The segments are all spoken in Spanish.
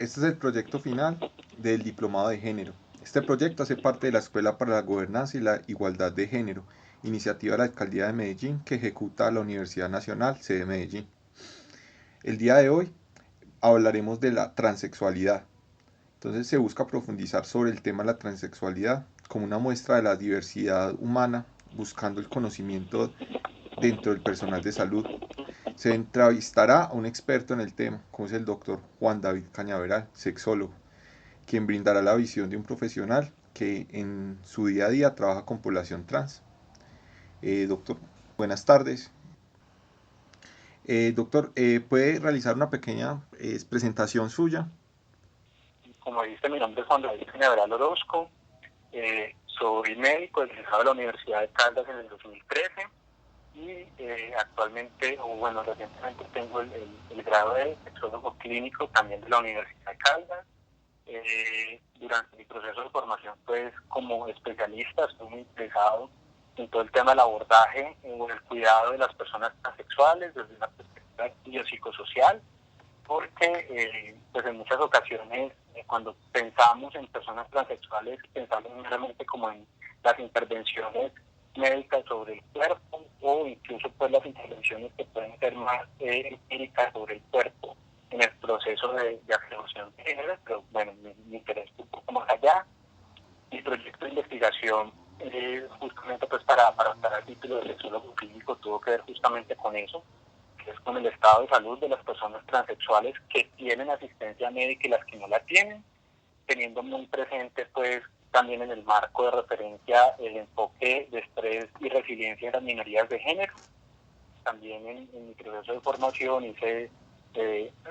Este es el proyecto final del Diplomado de Género. Este proyecto hace parte de la Escuela para la Gobernanza y la Igualdad de Género, iniciativa de la Alcaldía de Medellín que ejecuta la Universidad Nacional, sede Medellín. El día de hoy hablaremos de la transexualidad. Entonces se busca profundizar sobre el tema de la transexualidad como una muestra de la diversidad humana, buscando el conocimiento dentro del personal de salud. Se entrevistará a un experto en el tema, como es el doctor Juan David Cañaveral, sexólogo, quien brindará la visión de un profesional que en su día a día trabaja con población trans. Doctor, buenas tardes. Doctor, ¿puede realizar una pequeña presentación suya? Como dice, mi nombre es Juan David Cañaveral Orozco, soy médico egresado de la Universidad de Caldas en el 2013 y actualmente, o bueno, recientemente tengo el grado de sexólogo clínico también de la Universidad de Caldas. Durante mi proceso de formación, pues como especialista, estoy muy interesado en todo el tema del abordaje o el cuidado de las personas transexuales desde una perspectiva biopsicosocial, porque pues en muchas ocasiones cuando pensamos en personas transexuales pensamos meramente como en las intervenciones médicas sobre el cuerpo o incluso pues las intervenciones que pueden ser más empíricas sobre el cuerpo en el proceso de afirmación de género, pero bueno, mi interés un poco más allá. Mi proyecto de investigación justamente pues para obtener el título de sexólogo clínico tuvo que ver justamente con eso, que es con el estado de salud de las personas transexuales que tienen asistencia médica y las que no la tienen, teniendo muy presente pues también en el marco de referencia el enfoque de estrés y resiliencia en las minorías de género. También en mi proceso de formación hice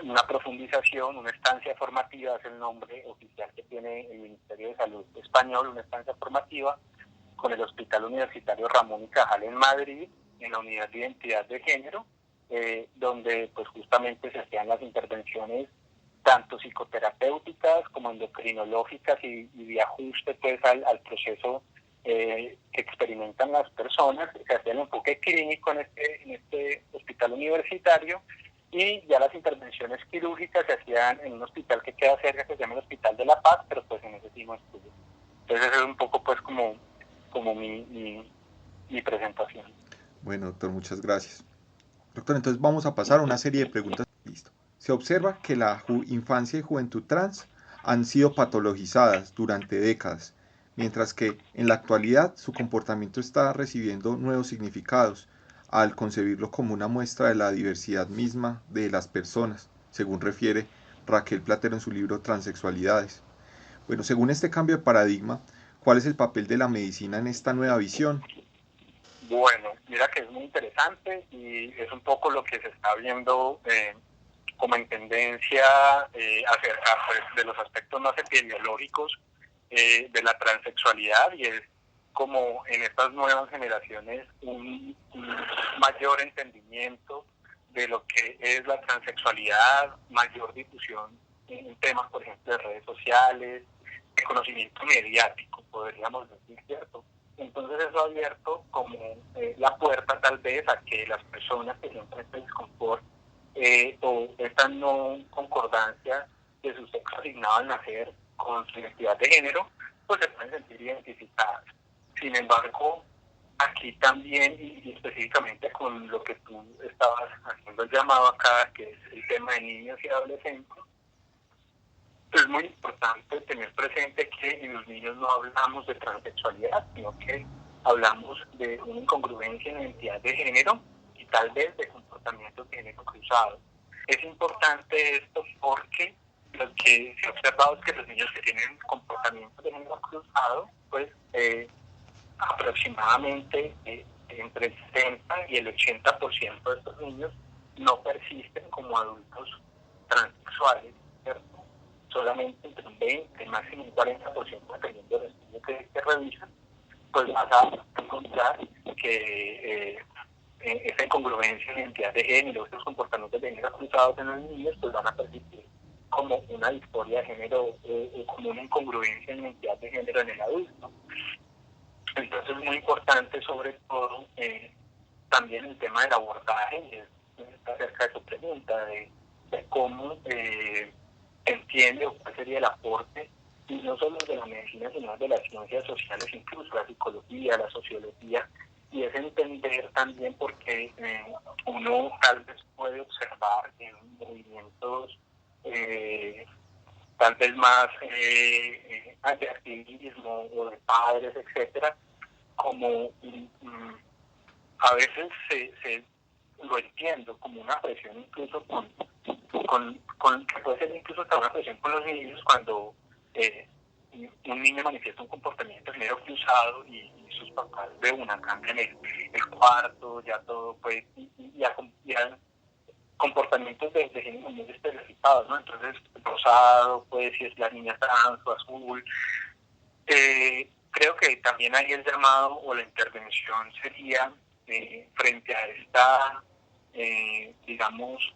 una profundización, una estancia formativa, es el nombre oficial que tiene el Ministerio de Salud español, una estancia formativa con el Hospital Universitario Ramón y Cajal en Madrid, en la unidad de identidad de género, donde pues justamente se hacían las intervenciones tanto psicoterapéuticas como endocrinológicas y de ajuste pues al proceso que experimentan las personas. Se hacía el enfoque clínico en este hospital universitario y ya las intervenciones quirúrgicas se hacían en un hospital que queda cerca, que se llama el Hospital de la Paz, pero pues en ese sí no estuve. Entonces es un poco pues como mi presentación. Bueno, doctor, muchas gracias. Doctor, entonces vamos a pasar a una serie de preguntas. Listo. Se observa que la infancia y juventud trans han sido patologizadas durante décadas, mientras que en la actualidad su comportamiento está recibiendo nuevos significados al concebirlo como una muestra de la diversidad misma de las personas, según refiere Raquel Platero en su libro Transexualidades. Bueno, según este cambio de paradigma, ¿cuál es el papel de la medicina en esta nueva visión? Bueno, mira que es muy interesante y es un poco lo que se está viendo como en tendencia acerca pues, de los aspectos más epidemiológicos de la transexualidad, y es como en estas nuevas generaciones un mayor entendimiento de lo que es la transexualidad, mayor difusión en temas, por ejemplo, de redes sociales, de conocimiento mediático, podríamos decir, ¿cierto? Entonces eso ha abierto como la puerta tal vez a que las personas que sienten este desconfort o esta no concordancia de su sexo asignado al nacer con su identidad de género, pues se pueden sentir identificadas. Sin embargo, aquí también, y específicamente con lo que tú estabas haciendo el llamado acá, que es el tema de niños y adolescentes, es muy importante tener presente que en los niños no hablamos de transexualidad, sino que hablamos de una incongruencia en la identidad de género y tal vez de comportamientos de género cruzado. Es importante esto porque lo que se ha observado es que los niños que tienen comportamientos de género cruzado, pues aproximadamente entre el 60 y el 80% de estos niños no persisten como adultos transexuales, ¿cierto? Solamente entre un 20, máximo un 40%, dependiendo del estudio que revisan, pues vas a encontrar que esa incongruencia en identidad de género, estos comportamientos de género cruzados en los niños, pues van a persistir como una disforia de género, como una incongruencia en identidad de género en el adulto. Entonces es muy importante sobre todo también el tema del abordaje, y está acerca de tu pregunta, de cómo entiende o cuál sería el aporte, y no solo de la medicina, sino de las ciencias sociales, incluso la psicología, la sociología, y es entender también porque uno tal vez puede observar en movimientos tal vez más de activismo o de padres, etcétera, como a veces se lo entiendo como una presión incluso que puede ser incluso hasta una presión con los niños cuando un niño manifiesta un comportamiento de género cruzado y sus papás de una cambian el cuarto, ya todo pues, ya comportamientos de género muy estereotipados, ¿no? Entonces, rosado, pues si es la niña trans o azul. Creo que también ahí el llamado o la intervención sería frente a esta, digamos,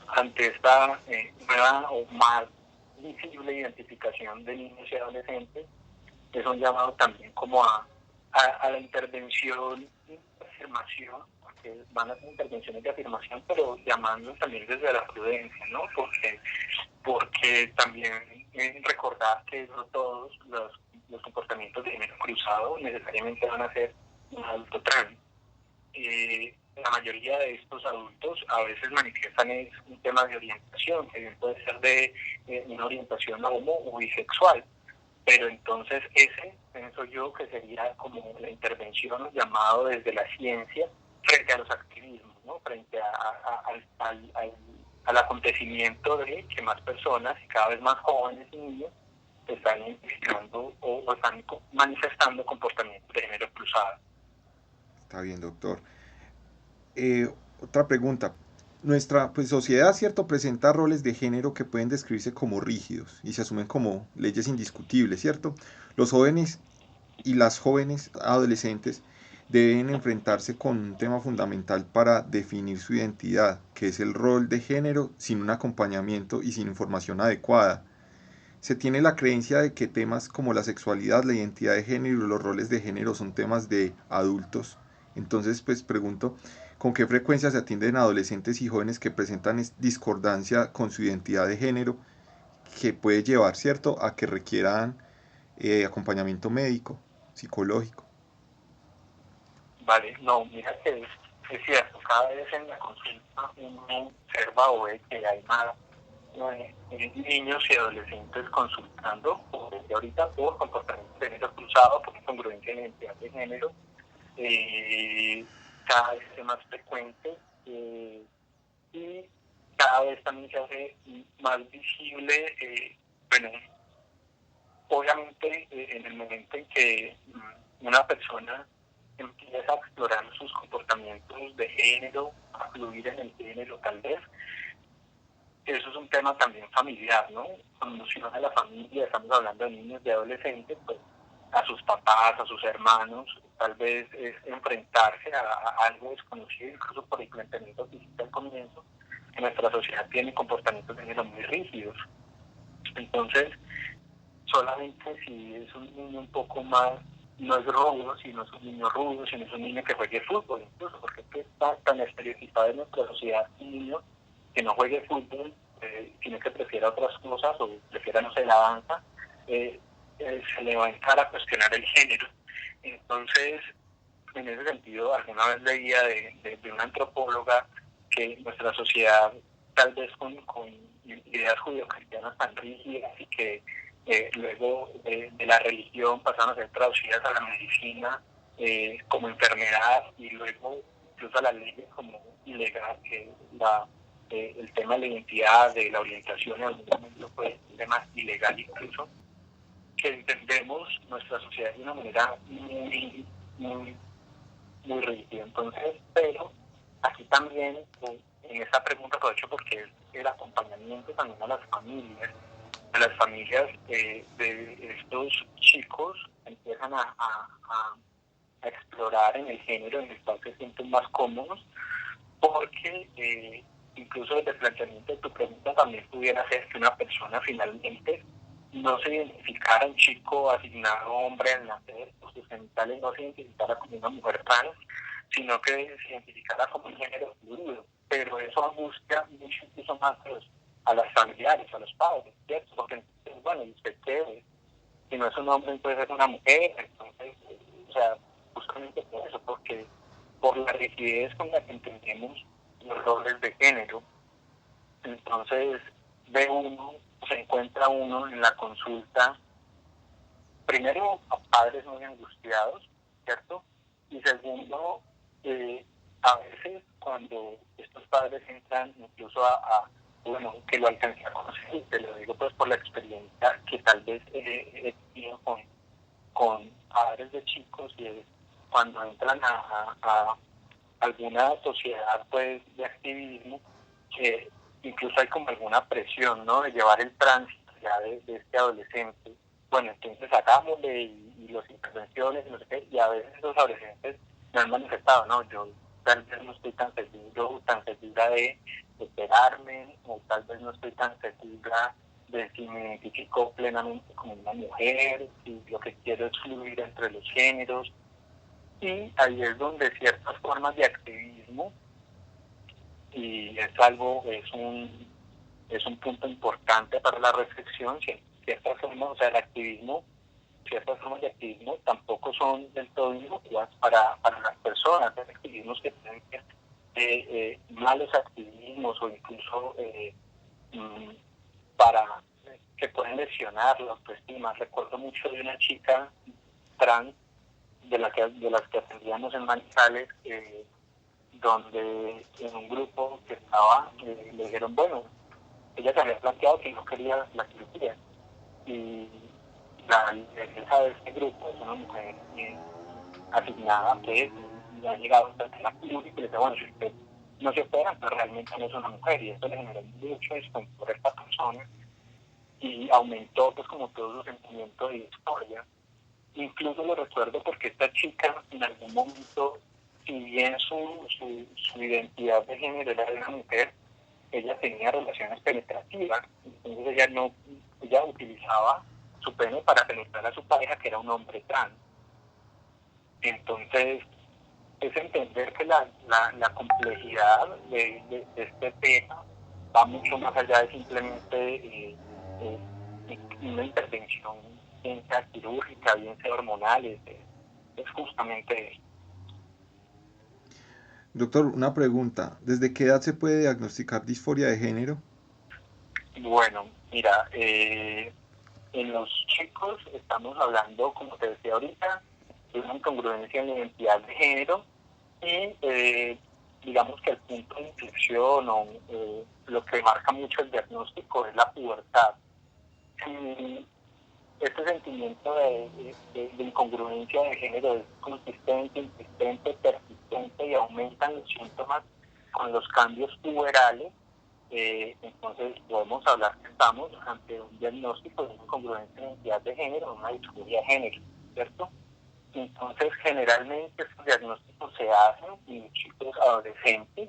ante esta nueva o más visible identificación de niños y adolescentes, es un llamado también como a la intervención y afirmación, porque van a ser intervenciones de afirmación, pero llamando también desde la prudencia, ¿no? Porque también recordar que no todos los comportamientos de género cruzado necesariamente van a ser un adulto trans. La mayoría de estos adultos a veces manifiestan es un tema de orientación, que bien puede ser de una orientación homo o bisexual, pero entonces ese pienso yo que sería como la intervención llamado desde la ciencia frente a los activismos, ¿no? Frente al acontecimiento de que más personas y cada vez más jóvenes y niños están identificando o están manifestando comportamientos de género cruzado. Está bien, doctor. Otra pregunta. Nuestra pues, sociedad, ¿cierto?, presenta roles de género que pueden describirse como rígidos y se asumen como leyes indiscutibles, ¿cierto? Los jóvenes y las jóvenes adolescentes deben enfrentarse con un tema fundamental para definir su identidad, que es el rol de género sin un acompañamiento y sin información adecuada. Se tiene la creencia de que temas como la sexualidad, la identidad de género y los roles de género son temas de adultos. Entonces, pues pregunto, ¿con qué frecuencia se atienden adolescentes y jóvenes que presentan discordancia con su identidad de género que puede llevar, cierto, a que requieran acompañamiento médico, psicológico? Vale, no, mira que es cierto, cada vez en la consulta uno observa o ve que hay más niños y adolescentes consultando, desde ahorita por comportamiento de género cruzado, por incongruencia en identidad de género, cada vez es más frecuente y cada vez también se hace más visible, bueno, obviamente en el momento en que una persona empieza a explorar sus comportamientos de género, a fluir en el género tal vez, eso es un tema también familiar, ¿no? Cuando se habla de la familia, estamos hablando de niños, de adolescentes, pues a sus papás, a sus hermanos, tal vez es enfrentarse a algo desconocido, incluso por el planteamiento que hiciste al comienzo, que nuestra sociedad tiene comportamientos de género muy rígidos. Entonces, solamente si es un niño un poco más, no es rudo, si no es un niño rudo, si no es un niño que juegue fútbol, incluso, porque está tan estereotipado en nuestra sociedad un niño que no juegue fútbol, sino que prefiera otras cosas o prefiera, no sé, la danza, se le va a entrar a cuestionar el género. Entonces, en ese sentido, alguna vez leía de una antropóloga que nuestra sociedad, tal vez con ideas judio-cristianas tan rígidas y que luego de la religión pasaron a ser traducidas a la medicina como enfermedad y luego incluso a las leyes como ilegal, que el tema de la identidad, de la orientación en algún momento fue un tema ilegal incluso, que entendemos nuestra sociedad de una manera muy, muy, muy rígida. Entonces, pero aquí también, en esta pregunta aprovecho porque es el acompañamiento también a las familias de estos chicos empiezan a explorar en el género en el cual se sienten más cómodos, porque incluso desde el planteamiento de tu pregunta también pudiera ser que una persona finalmente no se identificara un chico asignado hombre al nacer, por sus genitales no se identificara como una mujer trans, sino que se identificara como un género fluido. Pero eso angustia mucho incluso más a los a las familiares, a los padres, ¿cierto? Porque entonces, bueno, ¿y usted qué es? Si no es un hombre, entonces es una mujer. Entonces, o sea, justamente por eso, porque por la rigidez con la que entendemos los roles de género, entonces se encuentra uno en la consulta, primero a padres muy angustiados, ¿cierto? Y segundo, a veces cuando estos padres entran incluso bueno, que lo alcancé a conocer, y te lo digo pues por la experiencia que tal vez he tenido con padres de chicos, y es cuando entran a alguna sociedad pues de activismo, que incluso hay como alguna presión, ¿no?, de llevar el tránsito ya de este adolescente. Bueno, entonces hagámosle y las intervenciones y no sé qué, y a veces los adolescentes me han manifestado, no, yo tal vez no estoy tan segura de esperarme, o tal vez no estoy tan segura de si me identifico plenamente como una mujer, si lo que quiero es fluir entre los géneros. Y ahí es donde ciertas formas de activismo, y es un punto importante para la reflexión, ciertas formas, o sea, el activismo, ciertas formas de activismo tampoco son del todo inocuas para las personas. Hay activismos que tienen que ser malos activismos, o incluso para que pueden lesionar la autoestima. Recuerdo mucho de una chica trans de las que atendíamos en Manizales, donde en un grupo que estaba, le dijeron, bueno, ella se había planteado que no quería la cirugía, y la lideresa de este grupo es una mujer asignada, que ha llegado hasta la clínica, y le dice, bueno, si usted no se opera, pero realmente no es una mujer, y esto le generó mucho desconfort a esta persona, y aumentó pues como todo su sentimiento de discordia. Incluso lo recuerdo porque esta chica en algún momento, si bien su identidad de género era de una mujer, ella tenía relaciones penetrativas. Entonces ella utilizaba su pene para penetrar a su pareja, que era un hombre trans. Entonces es entender que la complejidad de este tema va mucho más allá de simplemente una intervención, bien sea quirúrgica, bien sea hormonal, es justamente eso. Doctor, una pregunta. ¿Desde qué edad se puede diagnosticar disforia de género? Bueno, mira, en los chicos estamos hablando, como te decía ahorita, de una incongruencia en la identidad de género, y digamos que el punto de inflexión, o lo que marca mucho el diagnóstico, es la pubertad. Si este sentimiento de incongruencia de género es consistente, insistente, persistente, y aumentan los síntomas con los cambios puberales, entonces podemos hablar que estamos ante un diagnóstico de una incongruencia de identidad de género, una disforia de género, ¿cierto? Entonces, generalmente estos diagnósticos se hacen en chicos adolescentes,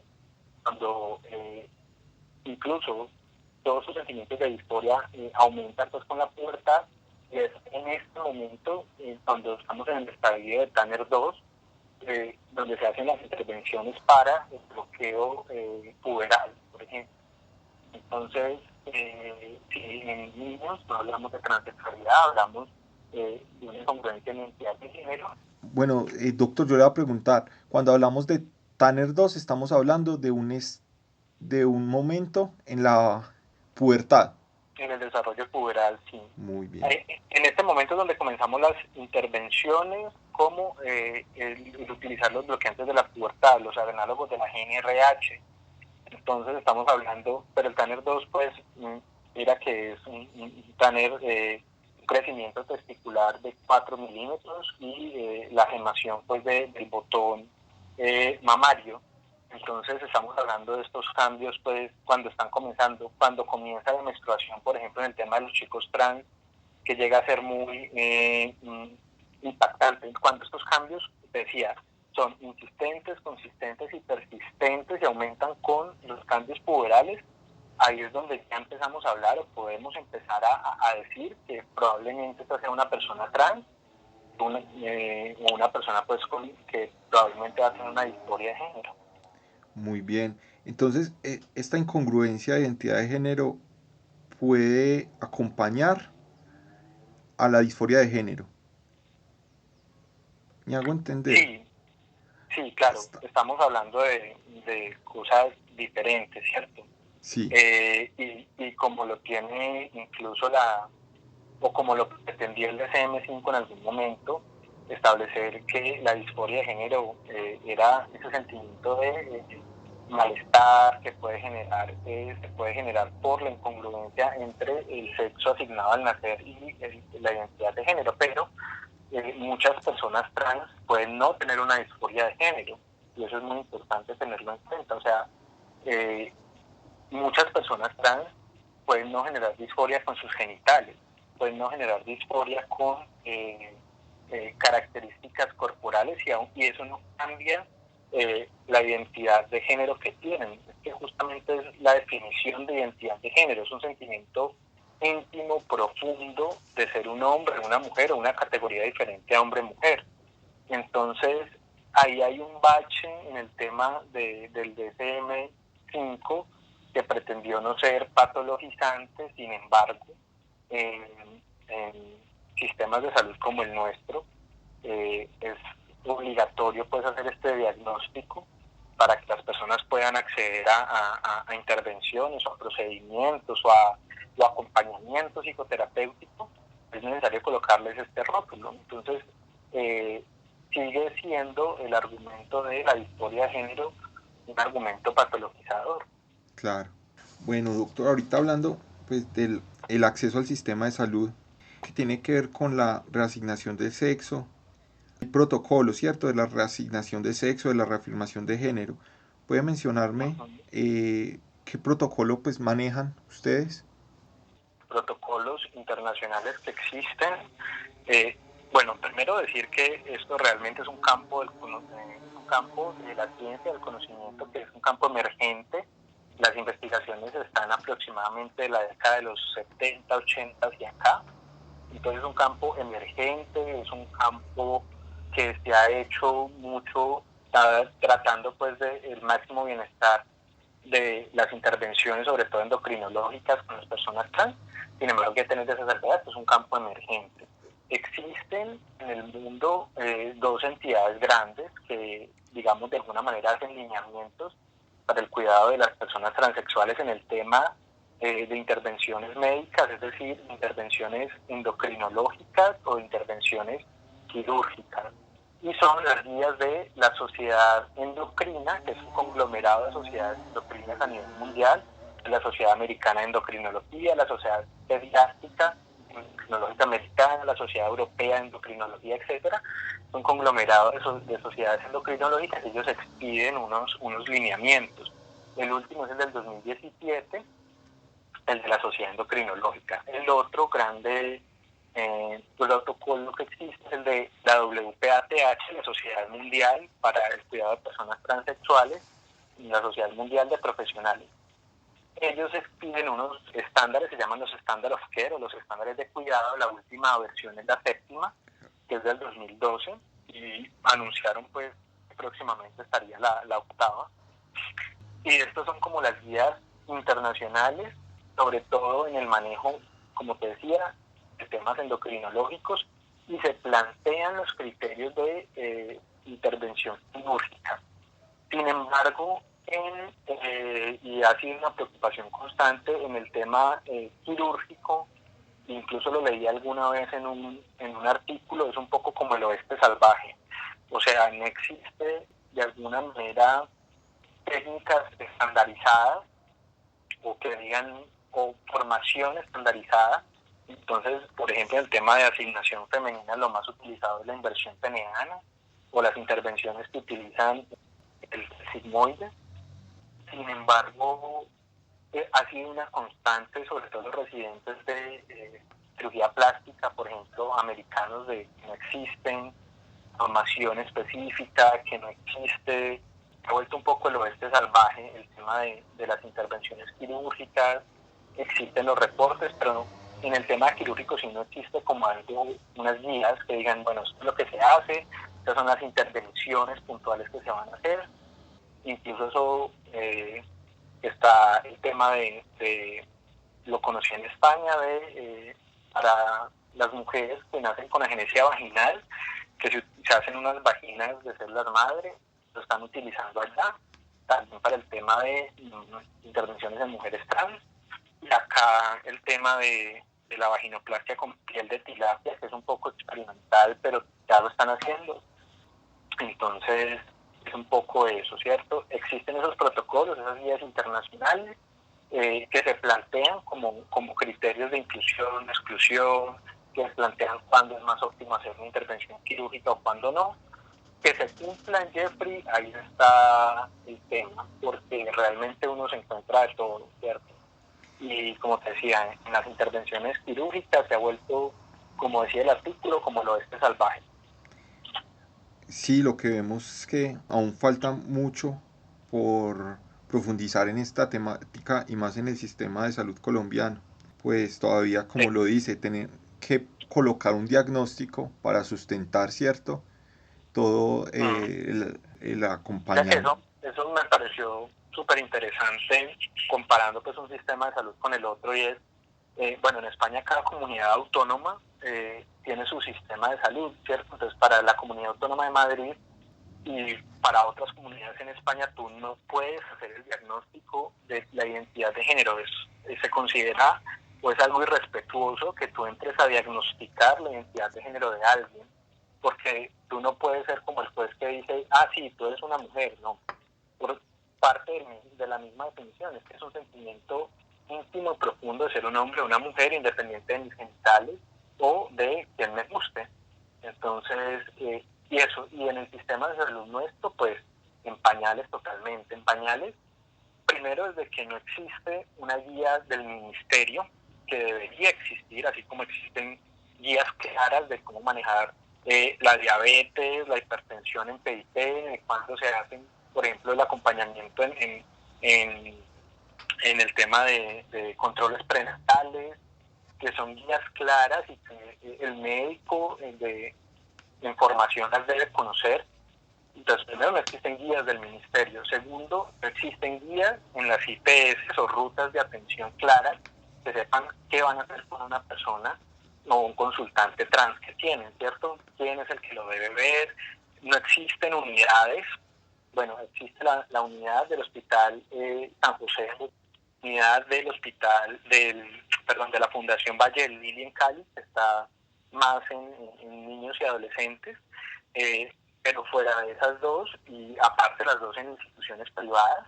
cuando incluso todos sus sentimientos de disforia aumentan pues con la pubertad, y es en este momento, cuando estamos en el estadio de Tanner 2, donde se hacen las intervenciones para el bloqueo puberal, por ejemplo. Entonces, si en niños no hablamos de transexualidad, hablamos de una incongruencia en la identidad de género. Bueno, doctor, yo le voy a preguntar, cuando hablamos de Tanner 2, estamos hablando de un momento en la pubertad. En el desarrollo puberal, sí. Muy bien. En este momento es donde comenzamos las intervenciones, como el utilizar los bloqueantes de la pubertad, los análogos de la GnRH. Entonces estamos hablando, pero el Tanner 2, pues, mira que es un Tanner, un crecimiento testicular de 4 milímetros, y la gemación pues del botón mamario. Entonces estamos hablando de estos cambios pues cuando están comenzando, cuando comienza la menstruación, por ejemplo, en el tema de los chicos trans, que llega a ser muy impactante. Cuando estos cambios, decía, son insistentes, consistentes y persistentes, y aumentan con los cambios puberales, ahí es donde ya empezamos a hablar, o podemos empezar a decir que probablemente esta sea una persona trans, una persona pues que probablemente va a tener una disforia de género. Muy bien. Entonces, esta incongruencia de identidad de género puede acompañar a la disforia de género. ¿Me hago entender? Sí, sí, claro, Hasta- estamos hablando de cosas diferentes, ¿cierto? Sí, Y como lo tiene incluso o como lo pretendía el DSM-5 en algún momento, establecer que la disforia de género era ese sentimiento de malestar que se puede generar por la incongruencia entre el sexo asignado al nacer y la identidad de género, pero muchas personas trans pueden no tener una disforia de género, y eso es muy importante tenerlo en cuenta. O sea, eh, muchas personas trans pueden no generar disforia con sus genitales, pueden no generar disforia con características corporales, y eso no cambia la identidad de género que tienen. Es que justamente es la definición de identidad de género, es un sentimiento íntimo, profundo de ser un hombre, una mujer o una categoría diferente a hombre-mujer. Entonces, ahí hay un bache en el tema del DSM-5 que pretendió no ser patologizante. Sin embargo, en sistemas de salud como el nuestro, es obligatorio pues hacer este diagnóstico para que las personas puedan acceder a intervenciones o a procedimientos o acompañamiento psicoterapéutico. Es necesario colocarles este rótulo. Entonces, eh, sigue siendo el argumento de la disforia de género un argumento patologizador. claro. Bueno, doctor, ahorita hablando pues del el acceso al sistema de salud que tiene que ver con la reasignación del sexo, el protocolo, ¿cierto? De la reasignación de sexo, de la reafirmación de género. ¿Puede mencionarme Uh-huh. qué protocolo pues manejan ustedes? Protocolos internacionales que existen. Eh, bueno, primero decir que esto realmente es un campo, un campo de la ciencia del conocimiento, que es un campo emergente. Las investigaciones están aproximadamente de la década de los 70, 80 hacia acá. Entonces es un campo emergente, es un campo que se ha hecho mucho tratando pues de el máximo bienestar de las intervenciones, sobre todo endocrinológicas, con las personas trans. Sin embargo, hay que tener esa salvedad, es un campo emergente. Existen en el mundo dos entidades grandes que, digamos, de alguna manera hacen lineamientos para el cuidado de las personas transexuales en el tema de intervenciones médicas, es decir, intervenciones endocrinológicas o intervenciones quirúrgicas. Y son las guías de la Sociedad Endocrina, que es un conglomerado de sociedades endocrinas a nivel mundial, la Sociedad Americana de Endocrinología, la Sociedad Pediátrica Endocrinológica Americana, la Sociedad Europea de Endocrinología, etcétera. Un conglomerado de sociedades endocrinológicas. Ellos expiden unos lineamientos. El último es el del 2017, el de la Sociedad Endocrinológica. El otro grande protocolo que existe es el de la WPATH, la Sociedad Mundial para el Cuidado de Personas Transexuales, y la Sociedad Mundial de Profesionales. Ellos piden unos estándares, se llaman los Standard of Care o los estándares de cuidado. La última versión es la séptima, que es del 2012, y anunciaron pues que próximamente estaría la octava. Y estos son como las guías internacionales, sobre todo en el manejo, como te decía, de temas endocrinológicos, y se plantean los criterios de intervención quirúrgica. Sin embargo, y ha sido una preocupación constante en el tema quirúrgico, incluso lo leí alguna vez en un artículo, es un poco como el oeste salvaje. O sea, no existe de alguna manera técnicas estandarizadas o que digan, o formación estandarizada. Entonces, por ejemplo, el tema de asignación femenina, lo más utilizado es la inversión peneana o las intervenciones que utilizan el sigmoide. Sin embargo, ha sido una constante, sobre todo los residentes de cirugía plástica, por ejemplo, americanos, de que no existen formación específica, que no existe. Se ha vuelto un poco el oeste salvaje el tema de las intervenciones quirúrgicas. Existen los reportes, pero en el tema quirúrgico sí no existe como algo, unas guías que digan, bueno, esto es lo que se hace, estas son las intervenciones puntuales que se van a hacer. incluso eso está el tema lo conocí en España, para las mujeres que nacen con agenesia vaginal, que se hacen unas vaginas de células madre, lo están utilizando allá, también para el tema de intervenciones en mujeres trans, y acá el tema de la vaginoplastia con piel de tilapia, que es un poco experimental, pero ya lo están haciendo. Entonces, es un poco eso, ¿cierto? Existen esos protocolos, esas guías internacionales que se plantean como criterios de inclusión, exclusión, que se plantean cuándo es más óptimo hacer una intervención quirúrgica o cuándo no. Que se cumplan, Jeffrey, ahí está el tema, porque realmente uno se encuentra de todo, ¿cierto? Y como te decía, en las intervenciones quirúrgicas se ha vuelto, como decía el artículo, como lo salvaje. Sí, lo que vemos es que aún falta mucho por profundizar en esta temática y más en el sistema de salud colombiano. Pues todavía, como Sí. lo dice, tener que colocar un diagnóstico para sustentar, ¿cierto? Todo el Ya que acompañamiento. eso me pareció súper interesante comparando pues un sistema de salud con el otro y es, bueno, en España cada comunidad autónoma tiene su sistema de salud, ¿cierto? Entonces para la comunidad autónoma de Madrid y para otras comunidades en España tú no puedes hacer el diagnóstico de la identidad de género. Se considera o es algo irrespetuoso que tú entres a diagnosticar la identidad de género de alguien, porque tú no puedes ser como el juez que dice, ah, sí, tú eres una mujer, no. Por parte de la misma definición, es que es un sentimiento íntimo y profundo de ser un hombre o una mujer, independiente de mis genitales o de quien me guste. Entonces, y eso, y en el sistema de salud nuestro, pues en pañales totalmente, en pañales, primero desde que no existe una guía del ministerio, que debería existir, así como existen guías claras de cómo manejar la diabetes, la hipertensión en PIP, de cuándo se hacen, por ejemplo, el acompañamiento en el tema de controles prenatales, que son guías claras y que el médico de información las debe conocer. Entonces, primero, no existen guías del ministerio. Segundo, no existen guías en las IPS o rutas de atención claras que sepan qué van a hacer con una persona o un consultante trans que tienen, ¿cierto? ¿Quién es el que lo debe ver? No existen unidades. Bueno, existe la unidad del Hospital San José, unidad del hospital, de la Fundación Valle del Lili en Cali, que está más en niños y adolescentes, pero fuera de esas dos, y aparte las dos en instituciones privadas,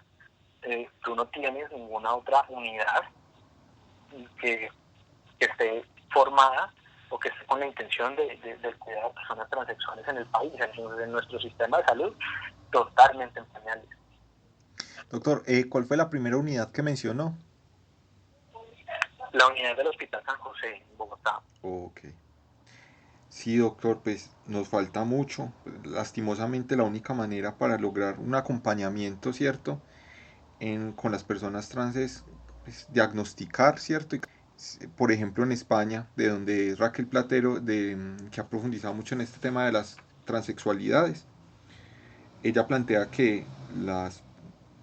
tú no tienes ninguna otra unidad que esté formada o que esté con la intención del cuidado de personas transexuales en el país. Entonces, en nuestro sistema de salud, totalmente en pañales. Doctor, ¿cuál fue la primera unidad que mencionó? La unidad del Hospital San José en Bogotá. Ok. Sí, doctor, pues nos falta mucho. Lastimosamente la única manera para lograr un acompañamiento, ¿cierto? Con las personas trans es pues, diagnosticar, ¿cierto? Por ejemplo, en España, de donde es Raquel Platero, que ha profundizado mucho en este tema de las transexualidades, ella plantea que las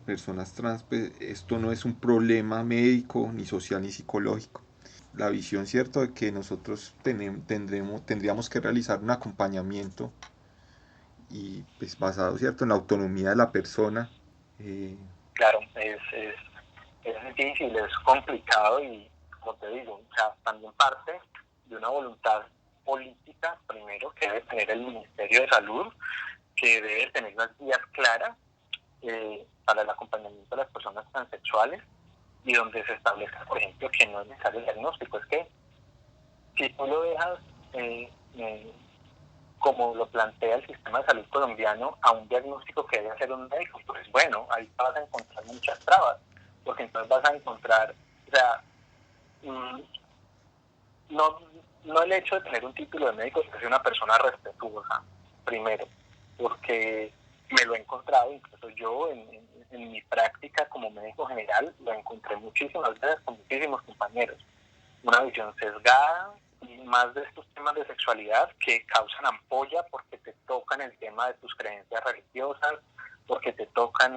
personas trans, pues, esto no es un problema médico, ni social, ni psicológico. La visión, ¿cierto?, de que nosotros tendríamos que realizar un acompañamiento y pues basado, ¿cierto?, en la autonomía de la persona. Claro, es difícil, es complicado y, como te digo, o sea, también parte de una voluntad política, primero, que debe tener el Ministerio de Salud, que debe tener unas guías claras para el acompañamiento de las personas transexuales y donde se establezca, por ejemplo, que no es necesario el diagnóstico. Es que si tú lo dejas como lo plantea el sistema de salud colombiano, a un diagnóstico que debe hacer un médico, pues bueno, ahí vas a encontrar muchas trabas, porque entonces vas a encontrar, o sea, no, no el hecho de tener un título de médico es ser una persona respetuosa, primero, porque me lo he encontrado, incluso yo en mi práctica como médico general, lo encontré muchísimas veces con muchísimos compañeros. Una visión sesgada, y más de estos temas de sexualidad que causan ampolla porque te tocan el tema de tus creencias religiosas porque te tocan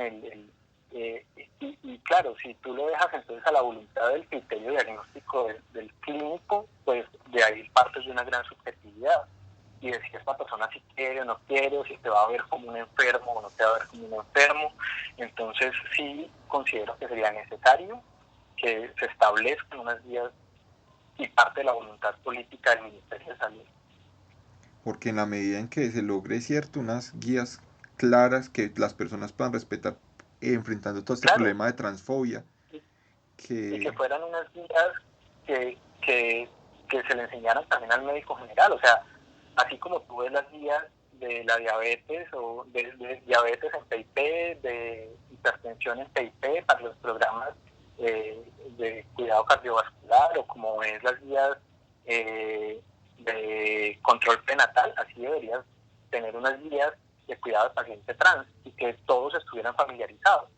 y claro, si tú lo dejas entonces a la voluntad del criterio diagnóstico del clínico, pues de ahí partes de una gran subjetividad y de si esta persona si quiere o no quiere, o si te va a ver como un enfermo o no te va a ver como un enfermo. Entonces sí considero que sería necesario que se establezcan unas guías y parte de la voluntad política del Ministerio de Salud. Porque en la medida en que se logre, cierto, unas guías claras que las personas puedan respetar, enfrentando todo este Claro, problema de transfobia, y que que fueran unas guías que, que, que se le enseñaran también al médico general. O sea, así como tú ves las guías de la diabetes o de diabetes en PIP, de hipertensión en PIP para los programas de cuidado cardiovascular, o como ves las guías de control prenatal, así deberías tener unas guías de cuidado del paciente trans y que todos estuvieran familiarizados.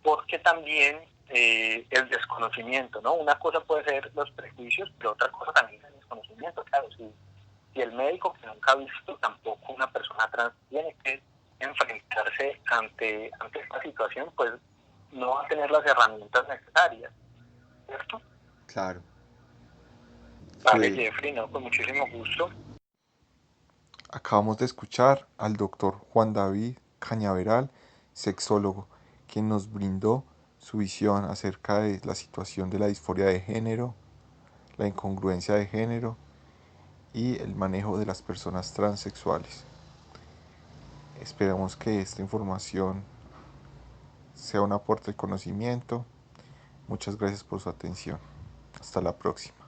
Porque también el desconocimiento, ¿no? Una cosa puede ser los prejuicios, pero otra cosa también es el desconocimiento. Claro, si el médico que nunca ha visto tampoco una persona trans tiene que enfrentarse ante esta situación, pues no va a tener las herramientas necesarias, ¿cierto? claro, Vale, fue, Jeffrey, no, con muchísimo gusto. acabamos de escuchar al doctor Juan David Cañaveral, sexólogo, quien nos brindó su visión acerca de la situación de la disforia de género, la incongruencia de género y el manejo de las personas transexuales. Esperamos que esta información sea un aporte de conocimiento. Muchas gracias por su atención. Hasta la próxima.